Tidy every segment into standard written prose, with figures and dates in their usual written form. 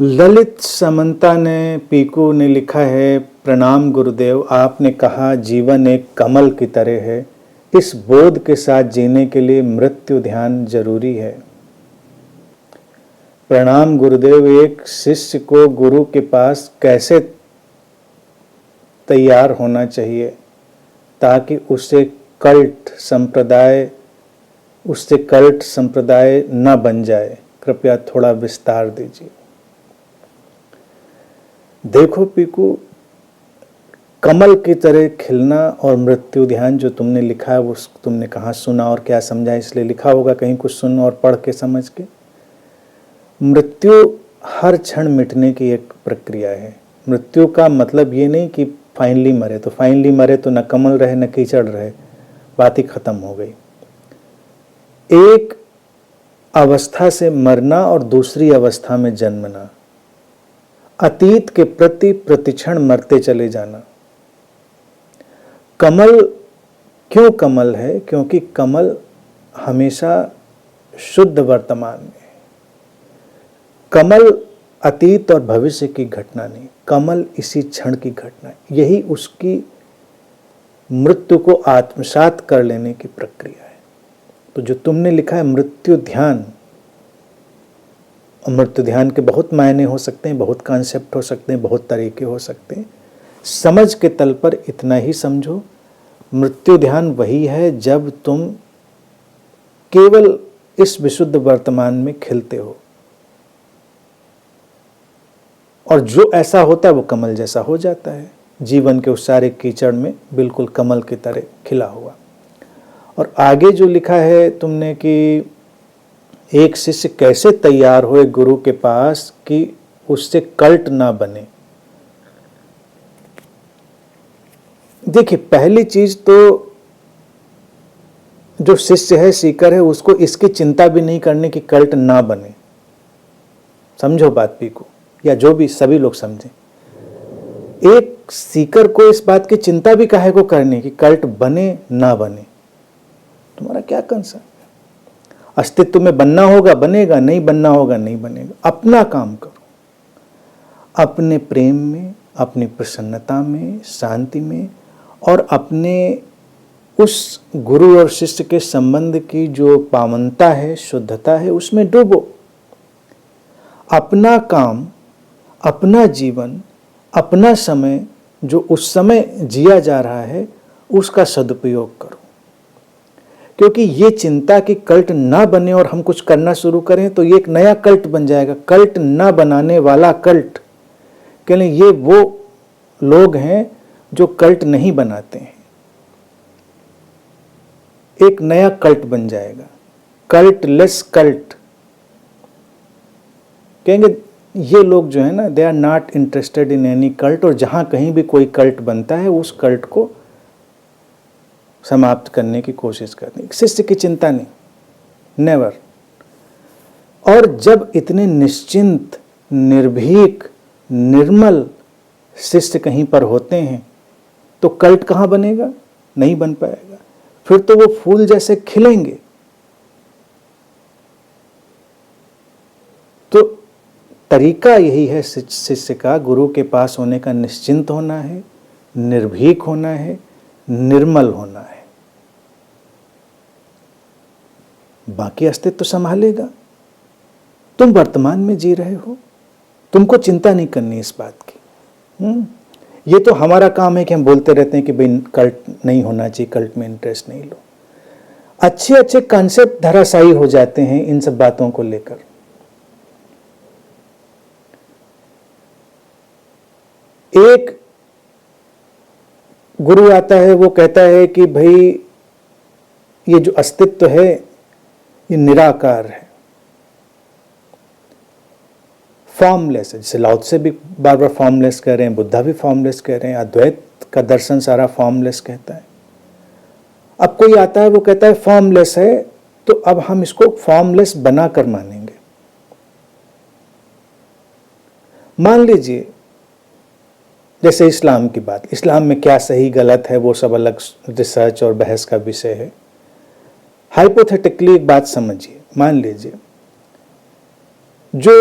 ललित समंता ने, पीकू ने लिखा है, प्रणाम गुरुदेव। आपने कहा जीवन एक कमल की तरह है। इस बोध के साथ जीने के लिए मृत्यु ध्यान जरूरी है। प्रणाम गुरुदेव। एक शिष्य को गुरु के पास कैसे तैयार होना चाहिए ताकि उससे कल्ट संप्रदाय न बन जाए? कृपया थोड़ा विस्तार दीजिए। देखो पीकू, कमल की तरह खिलना और मृत्यु ध्यान जो तुमने लिखा है वो तुमने कहाँ सुना और क्या समझा? इसलिए लिखा होगा कहीं कुछ सुन और पढ़ के समझ के। मृत्यु हर क्षण मिटने की एक प्रक्रिया है। मृत्यु का मतलब ये नहीं कि फाइनली मरे, तो फाइनली मरे तो न कमल रहे न कीचड़ रहे, बात ही खत्म हो गई। एक अवस्था से मरना और दूसरी अवस्था में जन्मना, अतीत के प्रति प्रतिक्षण मरते चले जाना। कमल क्यों कमल है? क्योंकि कमल हमेशा शुद्ध वर्तमान में। कमल अतीत और भविष्य की घटना नहीं, कमल इसी क्षण की घटना है। यही उसकी मृत्यु को आत्मसात कर लेने की प्रक्रिया है। तो जो तुमने लिखा है मृत्यु ध्यान, मृत्यु ध्यान के बहुत मायने हो सकते हैं, बहुत कॉन्सेप्ट हो सकते हैं, बहुत तरीके हो सकते हैं। समझ के तल पर इतना ही समझो, मृत्यु ध्यान वही है जब तुम केवल इस विशुद्ध वर्तमान में खिलते हो, और जो ऐसा होता है वो कमल जैसा हो जाता है, जीवन के उस सारे कीचड़ में बिल्कुल कमल की तरह खिला हुआ। और आगे जो लिखा है तुमने कि एक शिष्य कैसे तैयार हो एक गुरु के पास कि उससे कल्ट ना बने। देखिए, पहली चीज तो जो शिष्य है, सीकर है, उसको इसकी चिंता भी नहीं करने की कल्ट ना बने। समझो बात पीकू, या जो भी सभी लोग समझें। एक सीकर को इस बात की चिंता भी काहे को करने की कल्ट बने ना बने? तुम्हारा क्या कंसर्न? अस्तित्व में बनना होगा बनेगा, नहीं बनना होगा नहीं बनेगा। अपना काम करो, अपने प्रेम में, अपनी प्रसन्नता में, शांति में, और अपने उस गुरु और शिष्य के संबंध की जो पावनता है, शुद्धता है, उसमें डूबो। अपना काम, अपना जीवन, अपना समय जो उस समय जिया जा रहा है उसका सदुपयोग करो। क्योंकि ये चिंता कि कल्ट ना बने और हम कुछ करना शुरू करें तो ये एक नया कल्ट बन जाएगा। कल्ट ना बनाने वाला कल्ट, कह लें ये वो लोग हैं जो कल्ट नहीं बनाते हैं। एक नया कल्ट बन जाएगा, कल्टलेस कल्ट। कहेंगे ये लोग जो है ना, they are not interested in any cult, और जहां कहीं भी कोई कल्ट बनता है उस कल्ट को समाप्त करने की कोशिश करनी। शिष्य की चिंता नहीं, नेवर। और जब इतने निश्चिंत, निर्भीक, निर्मल शिष्य कहीं पर होते हैं तो कल्ट कहाँ बनेगा? नहीं बन पाएगा। फिर तो वो फूल जैसे खिलेंगे। तो तरीका यही है शिष्य का, गुरु के पास होने का, निश्चिंत होना है, निर्भीक होना है, निर्मल होना है। बाकी अस्तित्व संभालेगा। तुम वर्तमान में जी रहे हो, तुमको चिंता नहीं करनी इस बात की। ये तो हमारा काम है कि हम बोलते रहते हैं कि भाई कल्ट नहीं होना चाहिए, कल्ट में इंटरेस्ट नहीं लो। अच्छे अच्छे कॉन्सेप्ट धराशायी हो जाते हैं इन सब बातों को लेकर। एक गुरु आता है, वो कहता है कि भाई ये जो अस्तित्व है ये निराकार है, फॉर्मलेस है। जैसे लाओ त्से भी बार बार फॉर्मलेस कह रहे हैं, बुद्धा भी फॉर्मलेस कह रहे हैं, अद्वैत का दर्शन सारा फॉर्मलेस कहता है। अब कोई आता है वो कहता है फॉर्मलेस है, तो अब हम इसको फॉर्मलेस बनाकर मानेंगे। मान लीजिए जैसे इस्लाम की बात, इस्लाम में क्या सही गलत है वो सब अलग रिसर्च और बहस का विषय है। हाइपोथेटिकली एक बात समझिए, मान लीजिए जो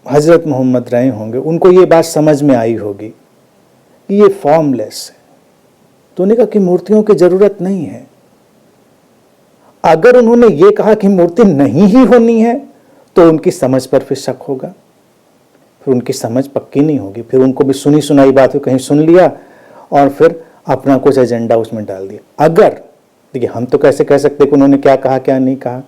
हजरत मोहम्मद रहे होंगे, उनको ये बात समझ में आई होगी कि ये फॉर्मलेस है, तो उन्होंने कहा कि मूर्तियों की जरूरत नहीं है। अगर उन्होंने ये कहा कि मूर्ति नहीं ही होनी है तो उनकी समझ पर फिर शक होगा, फिर उनकी समझ पक्की नहीं होगी, फिर उनको भी सुनी सुनाई बात हो, कहीं सुन लिया और फिर अपना कुछ एजेंडा उसमें डाल दिया। अगर देखिए, हम तो कैसे कह सकते कि उन्होंने क्या कहा क्या नहीं कहा।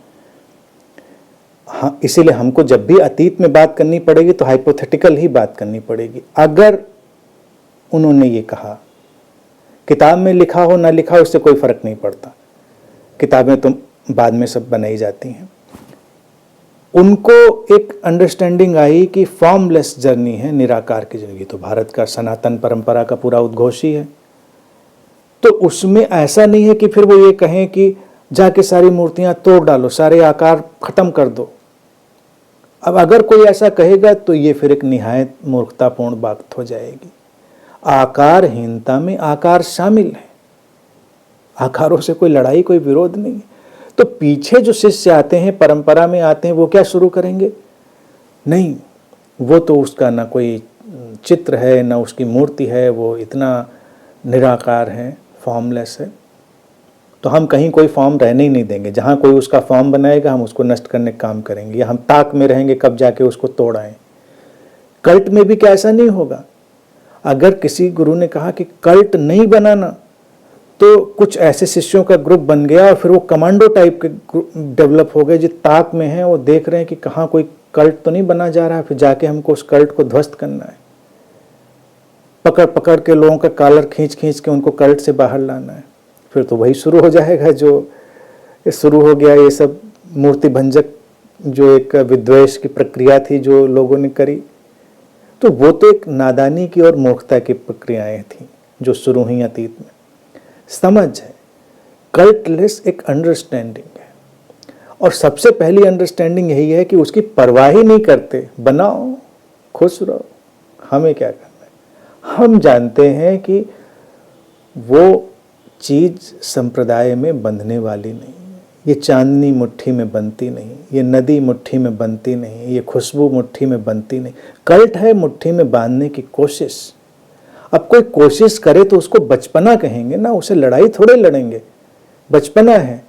हाँ, इसीलिए हमको जब भी अतीत में बात करनी पड़ेगी तो हाइपोथेटिकल ही बात करनी पड़ेगी। अगर उन्होंने ये कहा, किताब में लिखा हो ना लिखा हो उससे कोई फर्क नहीं पड़ता, किताबें तो बाद में सब बनाई जाती हैं। उनको एक अंडरस्टैंडिंग आई कि फॉर्मलेस जर्नी है, निराकार की जिंदगी। तो भारत का सनातन परंपरा का पूरा उद्घोष ही है। तो उसमें ऐसा नहीं है कि फिर वो ये कहें कि जाके सारी मूर्तियां तोड़ डालो, सारे आकार खत्म कर दो। अब अगर कोई ऐसा कहेगा तो ये फिर एक निहायत मूर्खतापूर्ण बात हो जाएगी। आकारहीनता में आकार शामिल है, आकारों से कोई लड़ाई कोई विरोध नहीं है। तो पीछे जो शिष्य आते हैं, परंपरा में आते हैं, वो क्या शुरू करेंगे? नहीं, वो तो उसका ना कोई चित्र है ना उसकी मूर्ति है, वो इतना निराकार है, फॉर्मलेस है। तो हम कहीं कोई फॉर्म रहने ही नहीं देंगे। जहाँ कोई उसका फॉर्म बनाएगा हम उसको नष्ट करने का काम करेंगे, या हम ताक में रहेंगे कब जाके उसको तोड़ाएं। कल्ट में भी क्या ऐसा नहीं होगा? अगर किसी गुरु ने कहा कि कल्ट नहीं बनाना, तो कुछ ऐसे शिष्यों का ग्रुप बन गया और फिर वो कमांडो टाइप के डेवलप हो गए जो ताक में हैं, वो देख रहे हैं कि कहाँ कोई कल्ट तो नहीं बना जा रहा है, फिर जाके हमको उस कल्ट को ध्वस्त करना है। पकड़ पकड़ के लोगों का कॉलर खींच खींच के उनको कल्ट से बाहर लाना है। फिर तो वही शुरू हो जाएगा जो शुरू हो गया, ये सब मूर्ति भंजक जो एक विद्वेष की प्रक्रिया थी जो लोगों ने करी। तो वो तो एक नादानी की और मूर्खता की प्रक्रियाएं थी जो शुरू हुई अतीत में। समझ है, कल्टलेस एक अंडरस्टैंडिंग है, और सबसे पहली अंडरस्टैंडिंग यही है कि उसकी परवाह ही नहीं करते, बनाओ खुश रहो, हमें क्या करना है। हम जानते हैं कि वो चीज संप्रदाय में बंधने वाली नहीं, ये चांदनी मुट्ठी में बनती नहीं, ये नदी मुट्ठी में बनती नहीं, ये खुशबू मुट्ठी में बनती नहीं। कल्ट है मुट्ठी में बांधने की कोशिश। अब कोई कोशिश करे तो उसको बचपना कहेंगे ना, उसे लड़ाई थोड़े लड़ेंगे, बचपना है।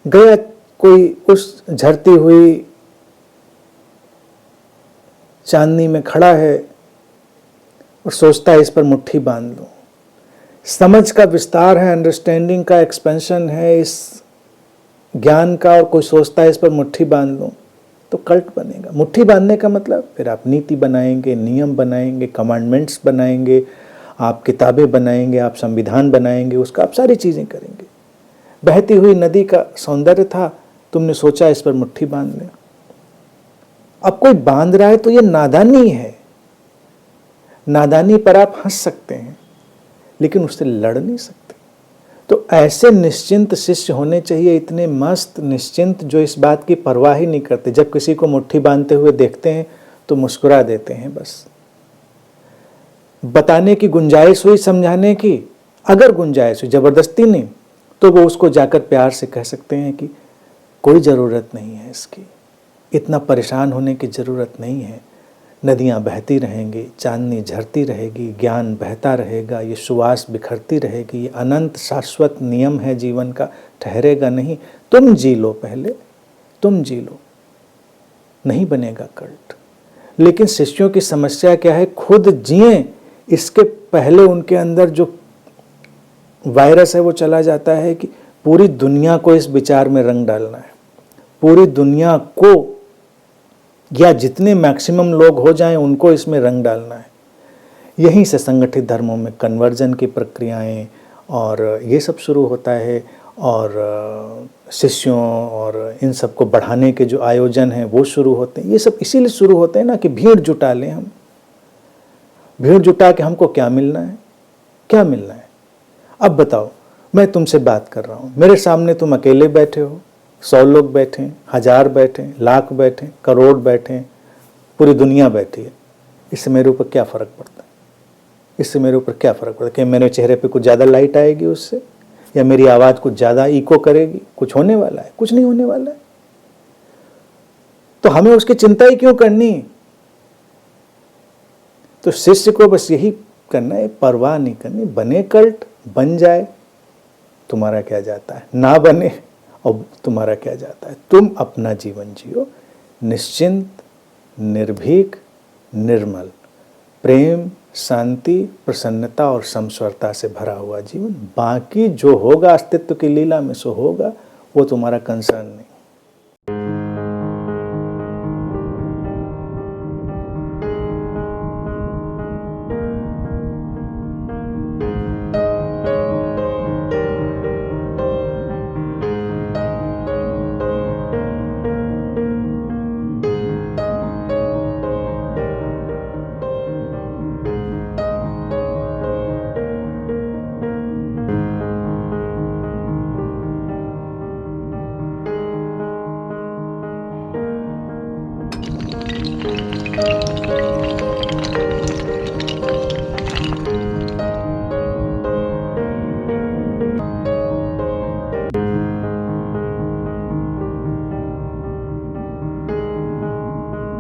गया कोई उस झरती हुई चांदनी में खड़ा है और सोचता है इस पर मुट्ठी बांध लूं। समझ का विस्तार है, अंडरस्टैंडिंग का एक्सपेंशन है इस ज्ञान का, और कोई सोचता है इस पर मुट्ठी बांध लूं, तो कल्ट बनेगा। मुट्ठी बांधने का मतलब फिर आप नीति बनाएंगे, नियम बनाएंगे, कमांडमेंट्स बनाएंगे, आप किताबें बनाएंगे, आप संविधान बनाएंगे, उसका आप सारी चीज़ें करेंगे। बहती हुई नदी का सौंदर्य था, तुमने सोचा इस पर मुट्ठी बांध लें। अब कोई बांध रहा है तो ये नादानी है। नादानी पर आप हंस सकते हैं लेकिन उससे लड़ नहीं सकते। तो ऐसे निश्चिंत शिष्य होने चाहिए, इतने मस्त निश्चिंत जो इस बात की परवाह ही नहीं करते। जब किसी को मुट्ठी बांधते हुए देखते हैं तो मुस्कुरा देते हैं। बस बताने की गुंजाइश हुई, समझाने की अगर गुंजाइश हुई, जबरदस्ती नहीं, तो वो उसको जाकर प्यार से कह सकते हैं कि कोई ज़रूरत नहीं है इसकी, इतना परेशान होने की ज़रूरत नहीं है। नदियाँ बहती रहेंगी, चांदनी झरती रहेगी, ज्ञान बहता रहेगा, ये सुवास बिखरती रहेगी, ये अनंत शाश्वत नियम है जीवन का, ठहरेगा नहीं। तुम जी लो, पहले तुम जी लो, नहीं बनेगा कल्ट। लेकिन शिष्यों की समस्या क्या है? खुद जिए, इसके पहले उनके अंदर जो वायरस है वो चला जाता है कि पूरी दुनिया को इस विचार में रंग डालना है, पूरी दुनिया को, या जितने मैक्सिमम लोग हो जाएं उनको इसमें रंग डालना है। यहीं से संगठित धर्मों में कन्वर्जन की प्रक्रियाएं और ये सब शुरू होता है, और शिष्यों और इन सब को बढ़ाने के जो आयोजन हैं वो शुरू होते हैं। ये सब इसीलिए शुरू होते हैं ना कि भीड़ जुटा लें हम। भीड़ जुटा के हमको क्या मिलना है? क्या मिलना है? अब बताओ, मैं तुमसे बात कर रहा हूँ, मेरे सामने तुम अकेले बैठे हो, 100 लोग बैठे, 1000 बैठे, लाख बैठे, करोड़ बैठे, पूरी दुनिया बैठी है। इससे मेरे ऊपर क्या फ़र्क पड़ता है? इससे मेरे ऊपर क्या फ़र्क पड़ता है? कि मेरे चेहरे पे कुछ ज़्यादा लाइट आएगी उससे, या मेरी आवाज़ कुछ ज़्यादा इको करेगी? कुछ होने वाला है? कुछ नहीं होने वाला है। तो हमें उसकी चिंता ही क्यों करनी? तो शिष्य को बस यही करना है, परवाह नहीं करनी, बने कल्ट, बन जाए, तुम्हारा क्या जाता है, ना बने और तुम्हारा क्या जाता है। तुम अपना जीवन जियो, निश्चिंत, निर्भीक, निर्मल, प्रेम, शांति, प्रसन्नता और समस्वरता से भरा हुआ जीवन। बाकी जो होगा अस्तित्व की लीला में सो होगा, वो तुम्हारा कंसर्न नहीं।